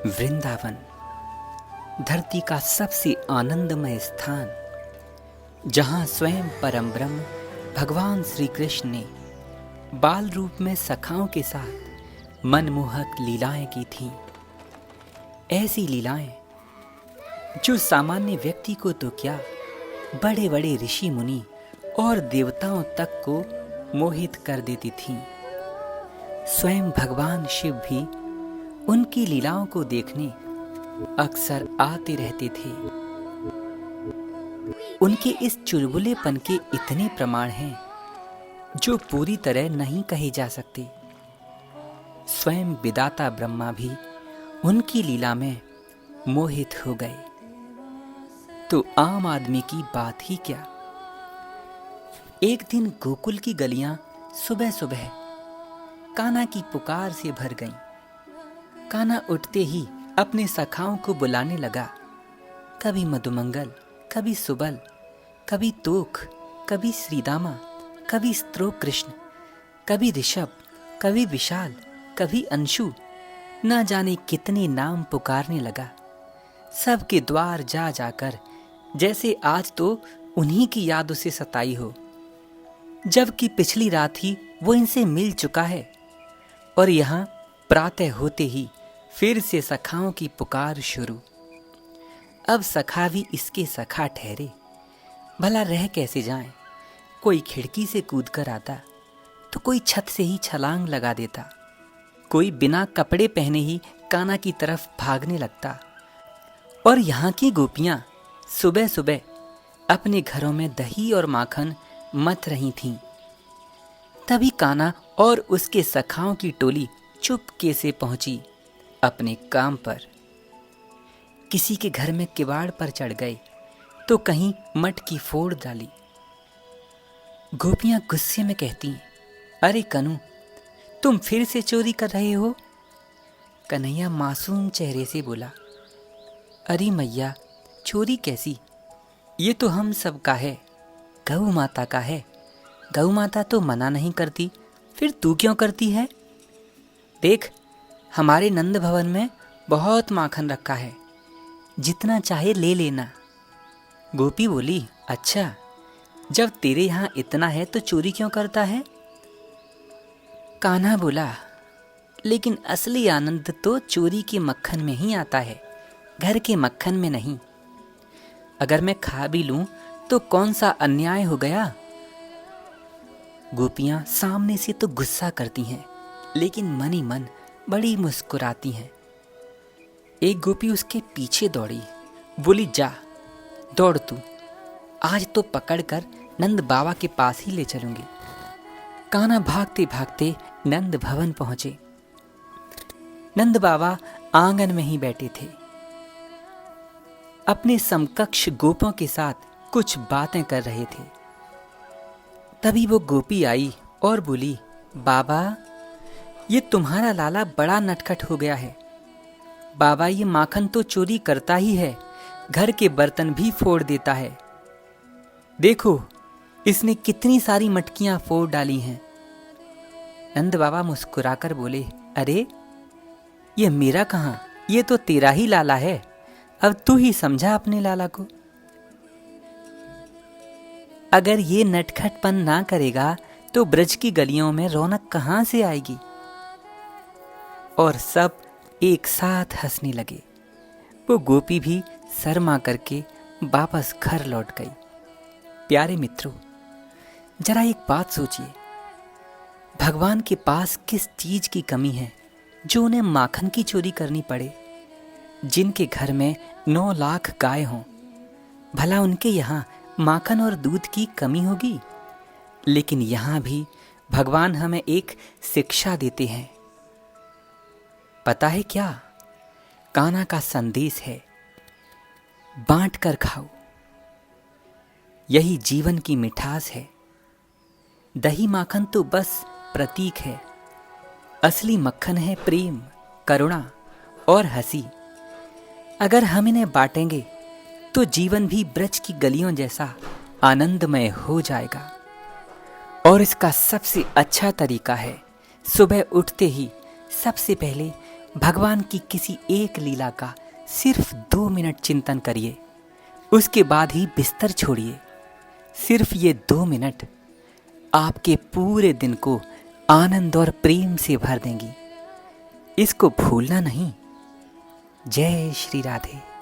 वृंदावन धरती का सबसे आनंदमय स्थान, जहाँ स्वयं परम ब्रह्म भगवान श्री कृष्ण ने बाल रूप में सखाओं के साथ मनमोहक लीलाएं की थीं। ऐसी लीलाएं जो सामान्य व्यक्ति को तो क्या, बड़े बड़े ऋषि मुनि और देवताओं तक को मोहित कर देती थीं। स्वयं भगवान शिव भी उनकी लीलाओं को देखने अक्सर आते रहते थे। उनके इस चुलबुलेपन के इतने प्रमाण हैं जो पूरी तरह नहीं कहे जा सकते। स्वयं विधाता ब्रह्मा भी उनकी लीला में मोहित हो गए, तो आम आदमी की बात ही क्या। एक दिन गोकुल की गलियां सुबह सुबह कान्हा की पुकार से भर गईं। कान्हा उठते ही अपने सखाओं को बुलाने लगा। कभी मधुमंगल, कभी सुबल, कभी तोख, कभी श्रीदामा, कभी स्त्रोक कृष्ण, कभी ऋषभ, कभी विशाल, कभी अंशु, न जाने कितने नाम पुकारने लगा। सबके द्वार जा जाकर जैसे आज तो उन्हीं की याद उसे सताई हो, जबकि पिछली रात ही वो इनसे मिल चुका है। और यहाँ प्रातः होते ही फिर से सखाओं की पुकार शुरू। अब सखा भी इसके सखा ठहरे। भला रह कैसे जाएं? कोई खिड़की से कूद कर आता तो कोई छत से ही छलांग लगा देता, कोई बिना कपड़े पहने ही कान्हा की तरफ भागने लगता। और यहाँ की गोपियाँ सुबह सुबह अपने घरों में दही और माखन मथ रही थीं। तभी कान्हा और उसके सखाओं की टोली चुपके से पहुंची अपने काम पर। किसी के घर में किवाड़ पर चढ़ गए तो कहीं मटकी फोड़ डाली। गोपियां गुस्से में कहती, अरे कनु, तुम फिर से चोरी कर रहे हो? कन्हैया मासूम चेहरे से बोला, अरे मैया, चोरी कैसी? ये तो हम सब का है, गौ माता का है। गौ माता तो मना नहीं करती, फिर तू क्यों करती है? देख, हमारे नंद भवन में बहुत माखन रखा है, जितना चाहे ले लेना। गोपी बोली, अच्छा, जब तेरे यहाँ इतना है तो चोरी क्यों करता है? कान्हा बोला, लेकिन असली आनंद तो चोरी के मक्खन में ही आता है, घर के मक्खन में नहीं। अगर मैं खा भी लूं तो कौन सा अन्याय हो गया? गोपियां सामने से तो गुस्सा करती हैं, लेकिन मन ही मन बड़ी मुस्कुराती हैं। एक गोपी उसके पीछे दौड़ी, बोली, जा दौड़ तू, आज तो पकड़कर नंद बाबा के पास ही ले चलूंगी। कान्हा भागते भागते नंद भवन पहुंचे। नंद बाबा आंगन में ही बैठे थे, अपने समकक्ष गोपों के साथ कुछ बातें कर रहे थे। तभी वो गोपी आई और बोली, बाबा, ये तुम्हारा लाला बड़ा नटखट हो गया है। बाबा, ये माखन तो चोरी करता ही है, घर के बर्तन भी फोड़ देता है। देखो, इसने कितनी सारी मटकियां फोड़ डाली हैं। नंद बाबा मुस्कुराकर बोले, अरे ये मेरा कहाँ, ये तो तेरा ही लाला है। अब तू ही समझा अपने लाला को। अगर ये नटखटपन ना करेगा तो ब्रज की गलियों में रौनक कहाँ से आएगी? और सब एक साथ हंसने लगे। वो गोपी भी शर्मा करके वापस घर लौट गई। प्यारे मित्रों, जरा एक बात सोचिए, भगवान के पास किस चीज की कमी है जो उन्हें माखन की चोरी करनी पड़े? जिनके घर में 9 लाख गाय हों, भला उनके यहाँ माखन और दूध की कमी होगी? लेकिन यहाँ भी भगवान हमें एक शिक्षा देते हैं। पता है क्या? कान्हा का संदेश है, बांट कर खाओ, यही जीवन की मिठास है। दही माखन तो बस प्रतीक है, असली मक्खन है प्रेम, करुणा और हंसी। अगर हम इन्हें बांटेंगे तो जीवन भी ब्रज की गलियों जैसा आनंदमय हो जाएगा। और इसका सबसे अच्छा तरीका है सुबह उठते ही सबसे पहले भगवान की किसी एक लीला का सिर्फ 2 मिनट चिंतन करिए, उसके बाद ही बिस्तर छोड़िए। सिर्फ ये 2 मिनट आपके पूरे दिन को आनंद और प्रेम से भर देंगी। इसको भूलना नहीं। जय श्री राधे।